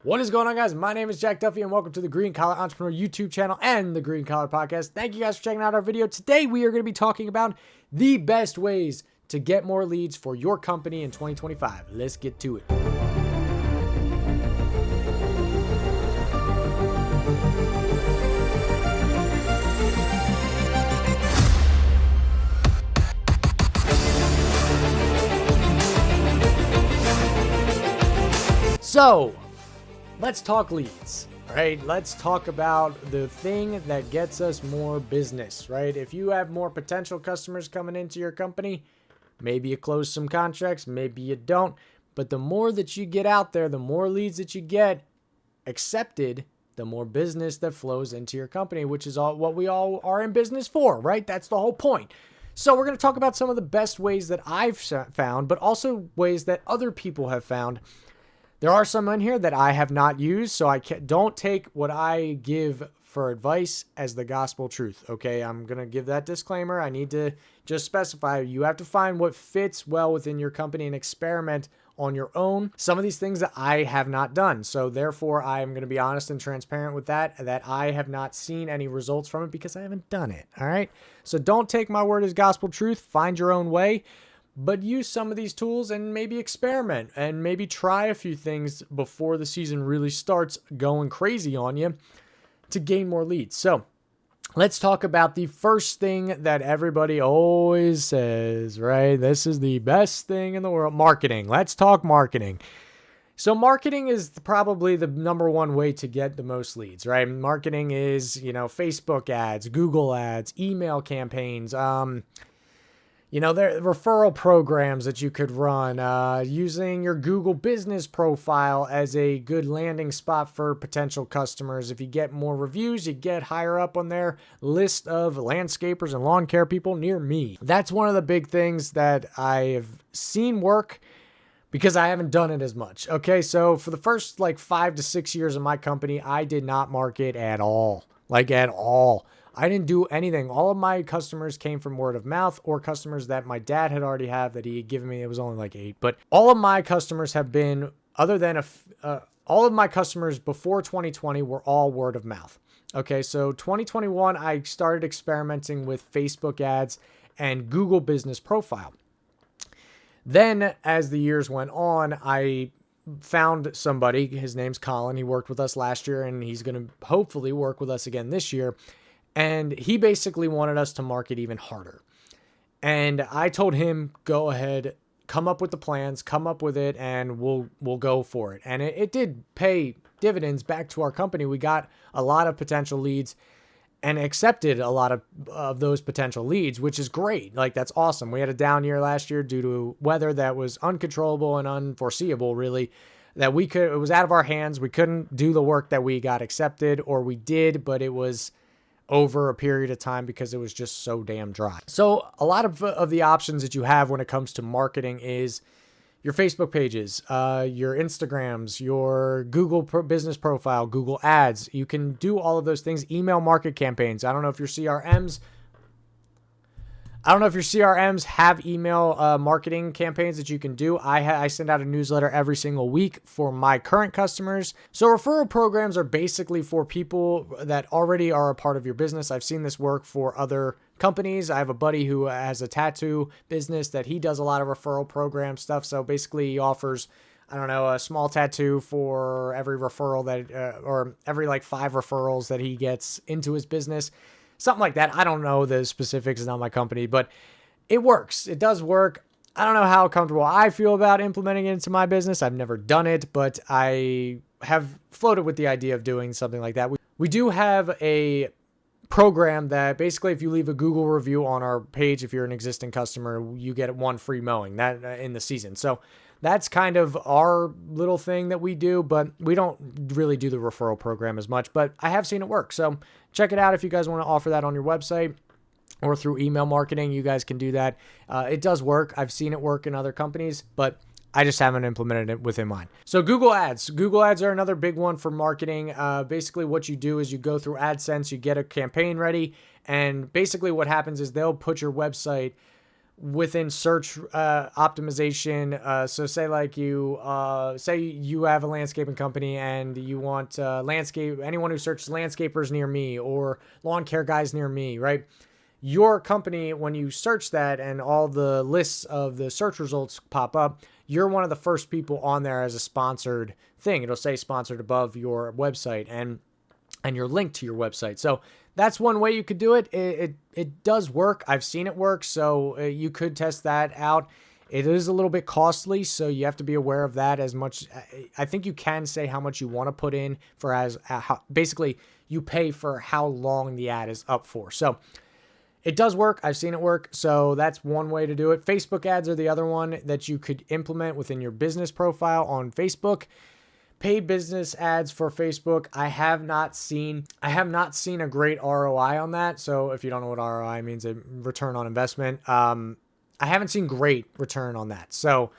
What is going on, guys? My name is Jack Duffy, and welcome to the Green Collar Entrepreneur YouTube channel and the Green Collar Podcast. Thank you guys for checking out our video. Today, we are going to be talking about the best ways to get more leads for your company in 2025. Let's get to it. So, let's talk leads, right? Let's talk about the thing that gets us more business, right? If you have more potential customers coming into your company, maybe you close some contracts, maybe you don't. But the more that you get out there, the more leads that you get accepted, the more business that flows into your company, which is all what we all are in business for, right? That's the whole point. So we're going to talk about some of the best ways that I've found, but also ways that other people have found. There are some in here that I have not used, so don't take what I give for advice as the gospel truth, okay? I'm going to give that disclaimer. I need to just specify you have to find what fits well within your company and experiment on your own. Some of these things that I have not done, so therefore I am going to be honest and transparent with that I have not seen any results from it because I haven't done it, all right? So don't take my word as gospel truth. Find your own way. But use some of these tools and maybe experiment and maybe try a few things before the season really starts going crazy on you to gain more leads. So let's talk about the first thing that everybody always says, right? This is the best thing in the world, marketing. Let's talk marketing. So marketing is probably the number one way to get the most leads, right? Marketing is, Facebook ads, Google ads, email campaigns, there are referral programs that you could run, using your Google business profile as a good landing spot for potential customers. If you get more reviews, you get higher up on their list of landscapers and lawn care people near me. That's one of the big things that I have seen work because I haven't done it as much. Okay, so for the first 5 to 6 years of my company, I did not market at all, at all. I didn't do anything. All of my customers came from word of mouth or customers that my dad had already that he had given me. It was only 8, but all of my customers have been, other than all of my customers before 2020 were all word of mouth. Okay, so 2021, I started experimenting with Facebook ads and Google business profile. Then as the years went on, I found somebody, his name's Colin. He worked with us last year and he's going to hopefully work with us again this year. And he basically wanted us to market even harder. And I told him, go ahead, come up with the plans, come up with it, and we'll go for it. And it did pay dividends back to our company. We got a lot of potential leads and accepted a lot of those potential leads, which is great. That's awesome. We had a down year last year due to weather that was uncontrollable and unforeseeable, really, that it was out of our hands. We couldn't do the work that we got accepted, or we did, but it was over a period of time because it was just so damn dry. So a lot of the options that you have when it comes to marketing is your Facebook pages, your Instagrams, your Google business profile, Google ads. You can do all of those things. Email market campaigns. I don't know if your CRMs have email marketing campaigns that you can do. I send out a newsletter every single week for my current customers. So referral programs are basically for people that already are a part of your business. I've seen this work for other companies. I have a buddy who has a tattoo business that he does a lot of referral program stuff. So basically he offers, a small tattoo for every referral or every 5 referrals that he gets into his business. Something like that. I don't know the specifics. It's not my company, but it works. It does work. I don't know how comfortable I feel about implementing it into my business. I've never done it, but I have floated with the idea of doing something like that. We do have a program that basically if you leave a Google review on our page, if you're an existing customer, you get 1 free mowing that in the season. So that's kind of our little thing that we do, but we don't really do the referral program as much, but I have seen it work. So check it out if you guys want to offer that on your website or through email marketing. You guys can do that. It does work. I've seen it work in other companies, but I just haven't implemented it within mine. So Google ads. Google ads are another big one for marketing. Basically what you do is you go through AdSense, you get a campaign ready, and basically what happens is they'll put your website within search optimization. So say like say you have a landscaping company and you want anyone who searches landscapers near me or lawn care guys near me, right? Your company, when you search that and all the lists of the search results pop up, you're one of the first people on there as a sponsored thing. It'll say sponsored above your website and your link to your website. So that's one way you could do it. It does work. I've seen it work. So you could test that out. It is a little bit costly, so you have to be aware of that as much. I think you can say how much you want to put in for basically you pay for how long the ad is up for. So it does work. I've seen it work. So that's one way to do it. Facebook ads are the other one that you could implement within your business profile on Facebook. Paid business ads for Facebook. I have not seen a great ROI on that. So if you don't know what ROI means, a return on investment. I haven't seen great return on that. So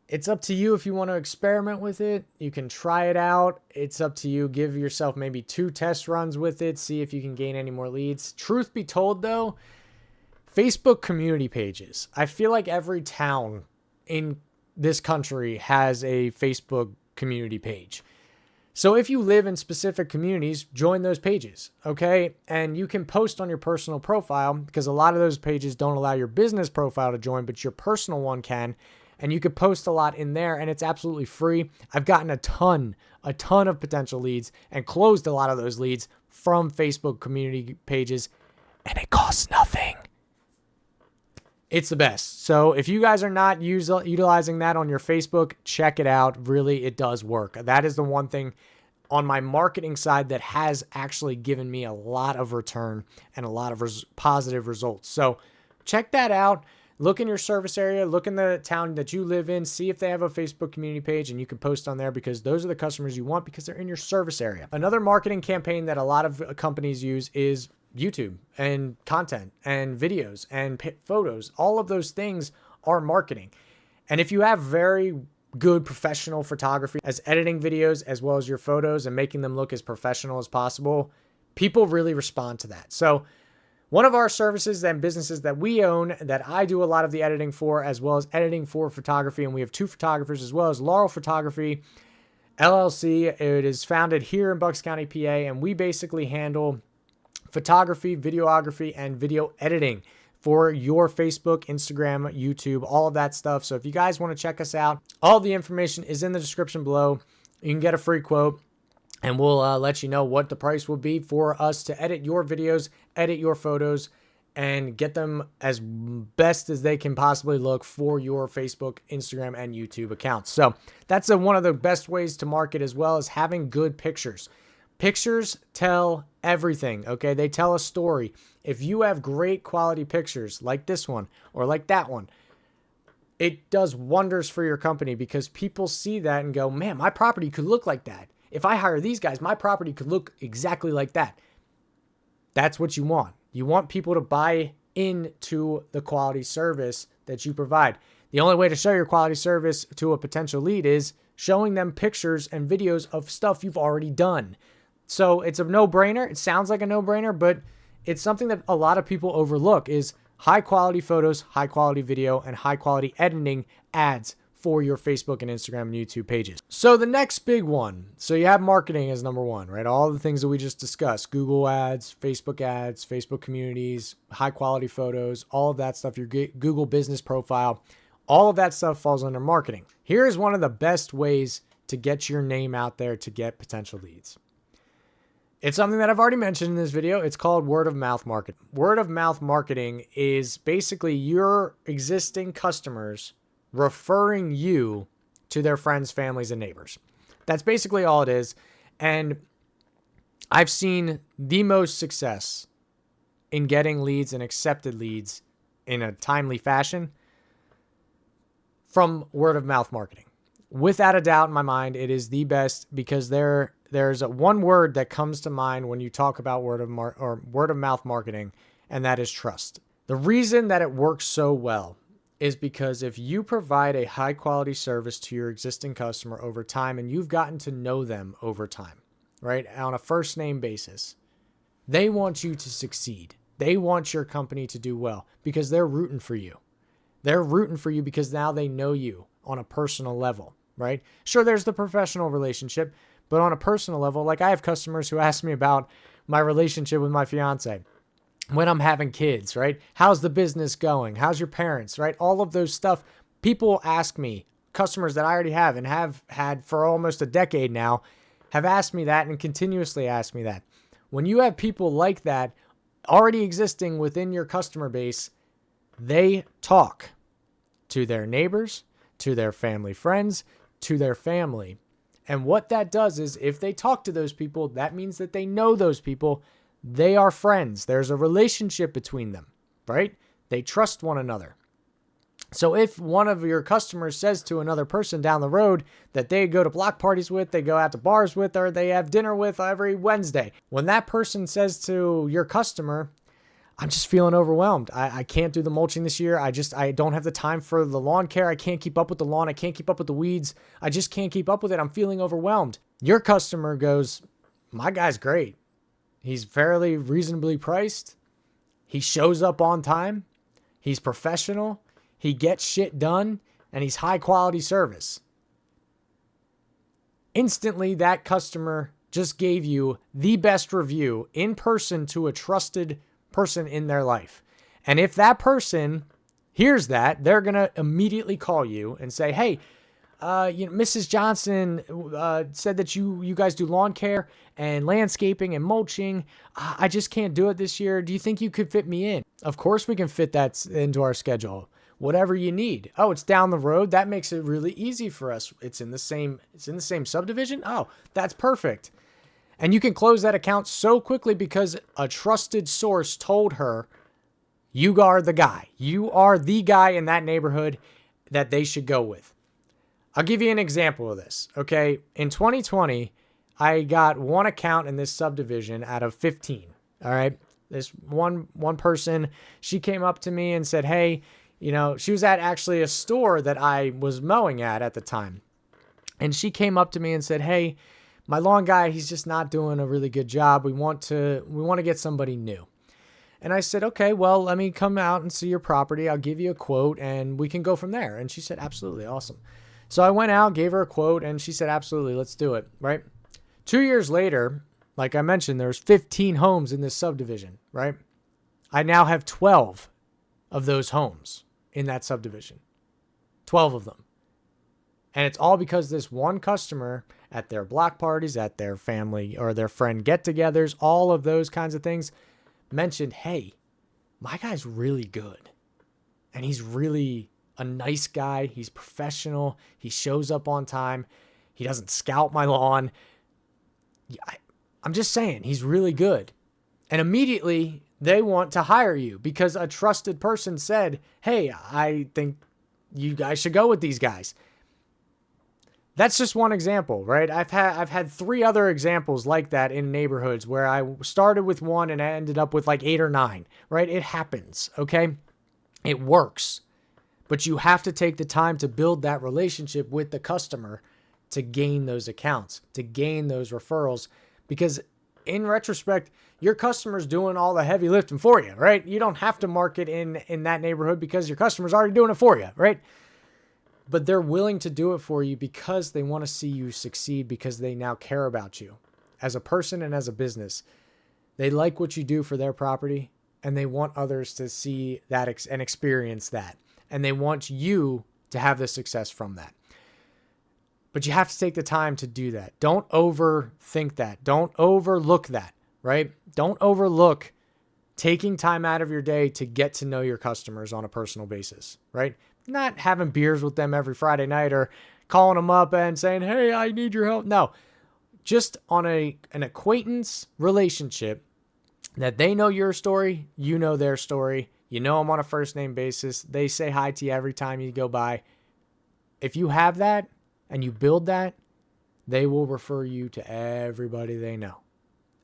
it's up to you if you want to experiment with it. You can try it out. It's up to you. Give yourself maybe 2 test runs with it. See if you can gain any more leads. Truth be told, though, Facebook community pages. I feel like every town in this country has a Facebook community page. So if you live in specific communities, join those pages, okay? And you can post on your personal profile because a lot of those pages don't allow your business profile to join, but your personal one can. And you could post a lot in there and it's absolutely free. I've gotten a ton of potential leads and closed a lot of those leads from Facebook community pages and it costs nothing. It's the best. So if you guys are not utilizing that on your Facebook, check it out. Really, it does work. That is the one thing on my marketing side that has actually given me a lot of return and a lot of positive results. So check that out. Look in your service area, look in the town that you live in, see if they have a Facebook community page and you can post on there because those are the customers you want because they're in your service area. Another marketing campaign that a lot of companies use is YouTube and content and videos and photos. All of those things are marketing. And if you have very good professional photography as editing videos as well as your photos and making them look as professional as possible, people really respond to that. So one of our services and businesses that we own that I do a lot of the editing for as well as editing for photography, and we have 2 photographers as well as Laurel Photography LLC. It is founded here in Bucks County, PA, and we basically handle photography, videography, and video editing for your Facebook, Instagram, YouTube, all of that stuff. So if you guys want to check us out, all the information is in the description below. You can get a free quote and we'll let you know what the price will be for us to edit your videos, edit your photos, and get them as best as they can possibly look for your Facebook, Instagram, and YouTube accounts. So that's one of the best ways to market as well as having good pictures. Pictures tell everything, okay? They tell a story. If you have great quality pictures like this one or like that one, it does wonders for your company because people see that and go, man, my property could look like that. If I hire these guys, my property could look exactly like that. That's what you want. You want people to buy into the quality service that you provide. The only way to show your quality service to a potential lead is showing them pictures and videos of stuff you've already done. So it's a no-brainer. It sounds like a no-brainer, but it's something that a lot of people overlook is high quality photos, high quality video, and high quality editing ads for your Facebook and Instagram and YouTube pages. So the next big one. So you have marketing as number 1, right? All the things that we just discussed, Google ads, Facebook communities, high quality photos, all of that stuff, your Google business profile, all of that stuff falls under marketing. Here is one of the best ways to get your name out there to get potential leads. It's something that I've already mentioned in this video. It's called word of mouth marketing. Word of mouth marketing is basically your existing customers referring you to their friends, families, and neighbors. That's basically all it is. And I've seen the most success in getting leads and accepted leads in a timely fashion from word of mouth marketing. Without a doubt in my mind, it is the best because there's one word that comes to mind when you talk about word of mouth marketing, and that is trust. The reason that it works so well is because if you provide a high quality service to your existing customer over time and you've gotten to know them over time, right, on a first name basis, they want you to succeed. They want your company to do well because they're rooting for you. They're rooting for you because now they know you on a personal level, right? Sure, there's the professional relationship, but on a personal level, like I have customers who ask me about my relationship with my fiance, when I'm having kids, right? How's the business going? How's your parents, right? All of those stuff. People ask me, customers that I already have and have had for almost a decade now, have asked me that and continuously ask me that. When you have people like that already existing within your customer base, they talk to their neighbors, to their family friends, to their family. And what that does is if they talk to those people, that means that they know those people. They are friends. There's a relationship between them, right? They trust one another. So if one of your customers says to another person down the road that they go to block parties with, they go out to bars with, or they have dinner with every Wednesday, when that person says to your customer, I'm just feeling overwhelmed. I can't do the mulching this year. I don't have the time for the lawn care. I can't keep up with the lawn. I can't keep up with the weeds. I just can't keep up with it. I'm feeling overwhelmed. Your customer goes, my guy's great. He's fairly reasonably priced. He shows up on time. He's professional. He gets shit done, and he's high quality service. Instantly, that customer just gave you the best review in person to a trusted person in their life. And if that person hears that, they're going to immediately call you and say, hey, Mrs. Johnson said that you guys do lawn care and landscaping and mulching. I just can't do it this year. Do you think you could fit me in? Of course we can fit that into our schedule. Whatever you need. Oh, it's down the road. That makes it really easy for us. It's in the same subdivision. Oh, that's perfect. And you can close that account so quickly because a trusted source told her, you are the guy. You are the guy in that neighborhood that they should go with. I'll give you an example of this. Okay. In 2020, I got one account in this subdivision out of 15. All right. This one person, she came up to me and said, hey, she was at actually a store that I was mowing at the time. And she came up to me and said, hey, my lawn guy, he's just not doing a really good job. We want to get somebody new. And I said, okay, well, let me come out and see your property. I'll give you a quote and we can go from there. And she said, absolutely. Awesome. So I went out, gave her a quote, and she said, absolutely, let's do it. Right. 2 years later, like I mentioned, there's 15 homes in this subdivision, right? I now have 12 of those homes in that subdivision. 12 of them. And it's all because this one customer at their block parties, at their family or their friend get-togethers, all of those kinds of things, mentioned, hey, my guy's really good. And he's really a nice guy. He's professional. He shows up on time. He doesn't scout my lawn. I'm just saying, he's really good. And immediately they want to hire you because a trusted person said, hey, I think you guys should go with these guys. That's just one example, right? I've had 3 other examples like that in neighborhoods where I started with one and I ended up with like 8 or 9, right? It happens, okay? It works. But you have to take the time to build that relationship with the customer to gain those accounts, to gain those referrals, because in retrospect, your customer's doing all the heavy lifting for you, right? You don't have to market in that neighborhood because your customer's already doing it for you, right? But they're willing to do it for you because they want to see you succeed, because they now care about you as a person and as a business. They like what you do for their property, and they want others to see that and experience that. And they want you to have the success from that. But you have to take the time to do that. Don't overthink that. Don't overlook that, right? Don't overlook taking time out of your day to get to know your customers on a personal basis, right? Not having beers with them every Friday night or calling them up and saying, hey, I need your help. No, just on an acquaintance relationship that they know your story, you know their story, you know them on a first name basis. They say hi to you every time you go by. If you have that and you build that, they will refer you to everybody they know.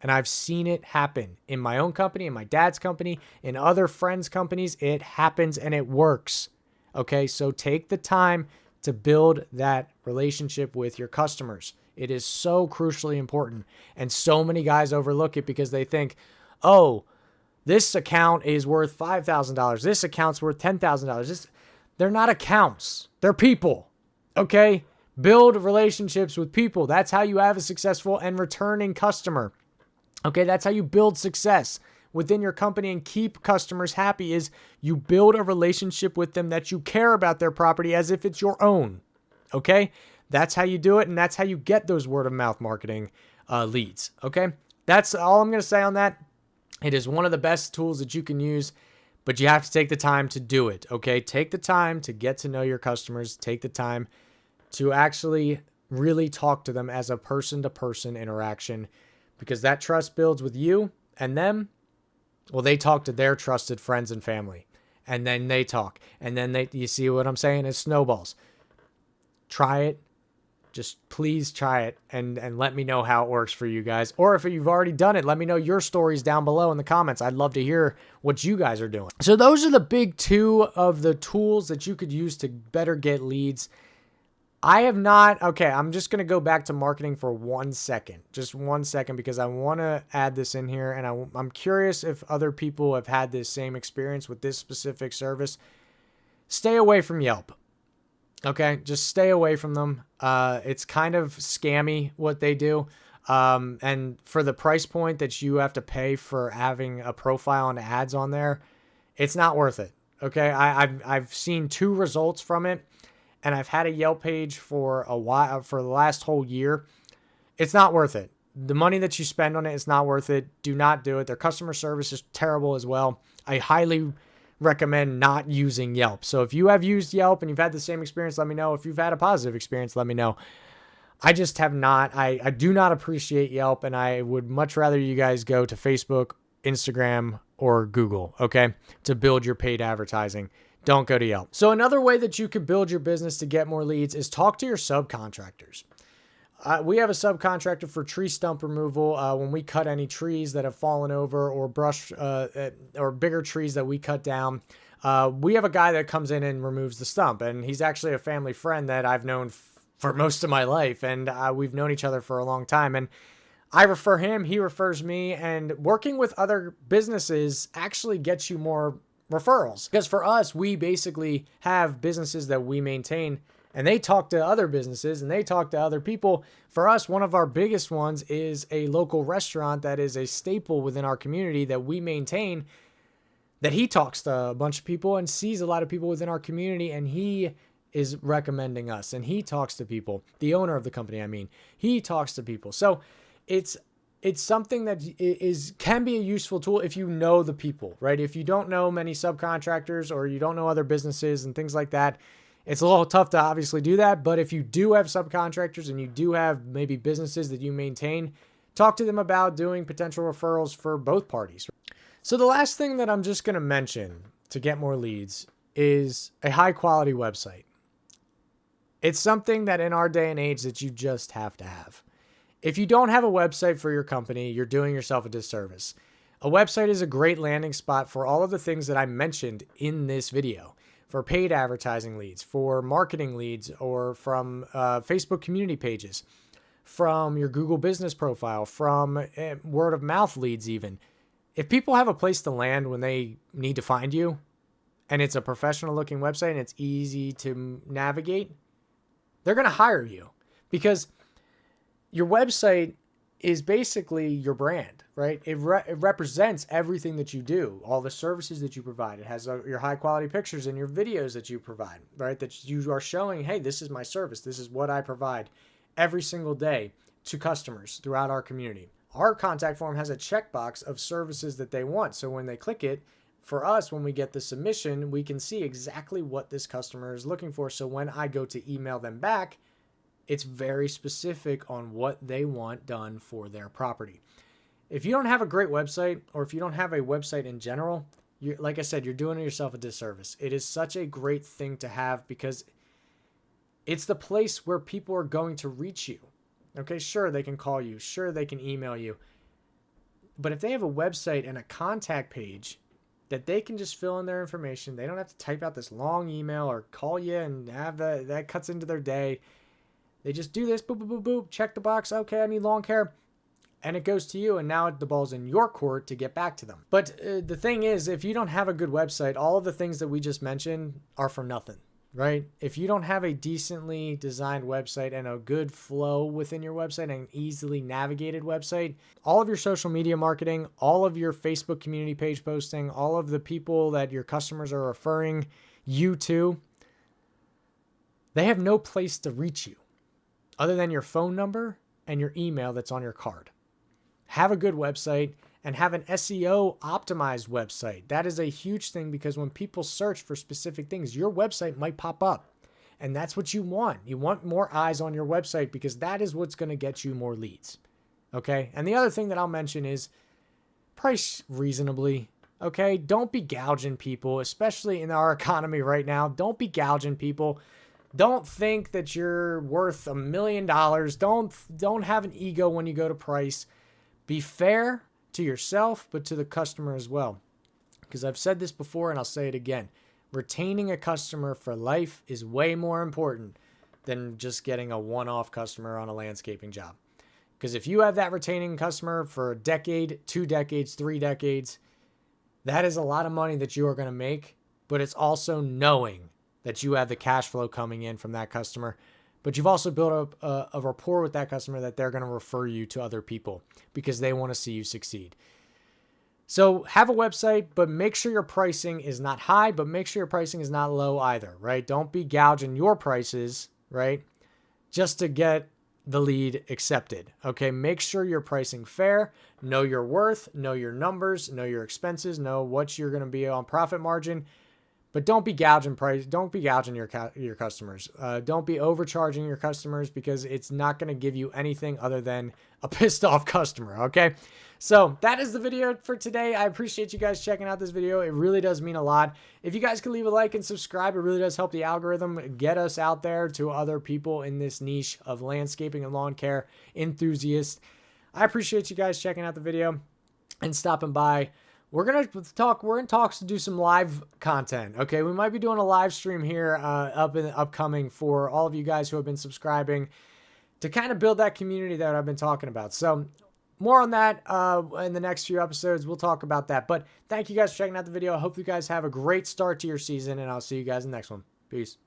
And I've seen it happen in my own company, in my dad's company, in other friends' companies. It happens and it works. Okay, so take the time to build that relationship with your customers. It is so crucially important. And so many guys overlook it because they think, oh, This account is worth $5,000. This account's worth $10,000. They're not accounts. They're people. Okay? Build relationships with people. That's how you have a successful and returning customer. Okay? That's how you build success within your company and keep customers happy, is you build a relationship with them that you care about their property as if it's your own. Okay? That's how you do it, and that's how you get those word of mouth marketing leads. Okay? That's all I'm going to say on that. It is one of the best tools that you can use, but you have to take the time to do it. Okay? Take the time to get to know your customers. Take the time to actually really talk to them as a person-to-person interaction, because that trust builds with you and them. Well, they talk to their trusted friends and family, and then they talk, and then you see what I'm saying? It snowballs. Try it. Just please try it and let me know how it works for you guys. Or if you've already done it, let me know your stories down below in the comments. I'd love to hear what you guys are doing. So those are the big two of the tools that you could use to better get leads. I have not. Okay, I'm just going to go back to marketing for 1 second. Just 1 second, because I want to add this in here. And I'm curious if other people have had this same experience with this specific service. Stay away from Yelp. Okay, just stay away from them. It's kind of scammy what they do. And for the price point that you have to pay for having a profile and ads on there, it's not worth it. Okay, I've seen 2 results from it, and I've had a Yelp page for a while, for the last whole year. It's not worth it. The money that you spend on it is not worth it. Do not do it. Their customer service is terrible as well. I highly recommend not using Yelp. So if you have used Yelp and you've had the same experience, let me know. If you've had a positive experience, let me know. I just have not. I do not appreciate Yelp, and I would much rather you guys go to Facebook, Instagram, or Google, okay, to build your paid advertising. Don't go to Yelp. So another way that you could build your business to get more leads is talk to your subcontractors. We have a subcontractor for tree stump removal. When we cut any trees that have fallen over, or brush, or bigger trees that we cut down, we have a guy that comes in and removes the stump. And he's actually a family friend that I've known for most of my life. And we've known each other for a long time. And I refer him, he refers me. And working with other businesses actually gets you more referrals. Because for us, we basically have businesses that we maintain, and they talk to other businesses and they talk to other people. For us, one of our biggest ones is a local restaurant that is a staple within our community that we maintain, that he talks to a bunch of people and sees a lot of people within our community, and he is recommending us, and he talks to people. The owner of the company, I mean, he talks to people. So it's something that can be a useful tool if you know the people, right? If you don't know many subcontractors, or you don't know other businesses and things like that, it's a little tough to obviously do that. But if you do have subcontractors and you do have maybe businesses that you maintain, talk to them about doing potential referrals for both parties. So the last thing that I'm just going to mention to get more leads is a high quality website. It's something that in our day and age that you just have to have. If you don't have a website for your company, you're doing yourself a disservice. A website is a great landing spot for all of the things that I mentioned in this video. For paid advertising leads, for marketing leads, or from Facebook community pages, from your Google business profile, from word of mouth leads even. If people have a place to land when they need to find you, and it's a professional looking website and it's easy to navigate, they're going to hire you, because your website is basically your brand, right? It represents everything that you do, all the services that you provide. It has your high quality pictures and your videos that you provide, right? That you are showing, hey, this is my service. This is what I provide every single day to customers throughout our community. Our contact form has a checkbox of services that they want. So when they click it, for us, when we get the submission, we can see exactly what this customer is looking for. So when I go to email them back, it's very specific on what they want done for their property. If you don't have a great website, or if you don't have a website in general, like I said, you're doing yourself a disservice. It is such a great thing to have, because it's the place where people are going to reach you. Okay, sure, they can call you. Sure, they can email you. But if they have a website and a contact page that they can just fill in their information, they don't have to type out this long email or call you and have that cuts into their day. They just do this, boop, boop, boop, boop, check the box. Okay, I need lawn care. and it goes to you, and now the ball's in your court to get back to them. But the thing is, if you don't have a good website, all of the things that we just mentioned are for nothing, right? If you don't have a decently designed website and a good flow within your website and an easily navigated website, all of your social media marketing, all of your Facebook community page posting, all of the people that your customers are referring you to, they have no place to reach you other than your phone number and your email that's on your card. Have a good website and have an SEO optimized website. That is a huge thing, because when people search for specific things, your website might pop up. And that's what you want. You want more eyes on your website, because that is what's going to get you more leads. Okay? And the other thing that I'll mention is price reasonably. Okay? Don't be gouging people, especially in our economy right now. Don't be gouging people. Don't think that you're worth $1 million. Don't have an ego when you go to price. Be fair to yourself, but to the customer as well. Because I've said this before and I'll say it again. Retaining a customer for life is way more important than just getting a one-off customer on a landscaping job. Because if you have that retaining customer for a decade, 2 decades, 3 decades, that is a lot of money that you are going to make, but it's also knowing that you have the cash flow coming in from that customer. But you've also built up a rapport with that customer that they're going to refer you to other people because they want to see you succeed. So have a website, but make sure your pricing is not high, but make sure your pricing is not low either, right? Don't be gouging your prices, right? Just to get the lead accepted. Okay. Make sure you're pricing fair, know your worth, know your numbers, know your expenses, know what you're going to be on profit margin. But don't be gouging price. Don't be gouging your customers. Don't be overcharging your customers, because it's not going to give you anything other than a pissed off customer. Okay. So that is the video for today. I appreciate you guys checking out this video. It really does mean a lot. If you guys could leave a like and subscribe, it really does help the algorithm get us out there to other people in this niche of landscaping and lawn care enthusiasts. I appreciate you guys checking out the video and stopping by. We're in talks to do some live content. Okay. We might be doing a live stream here upcoming for all of you guys who have been subscribing, to kind of build that community that I've been talking about. So more on that in the next few episodes. We'll talk about that. But thank you guys for checking out the video. I hope you guys have a great start to your season, and I'll see you guys in the next one. Peace.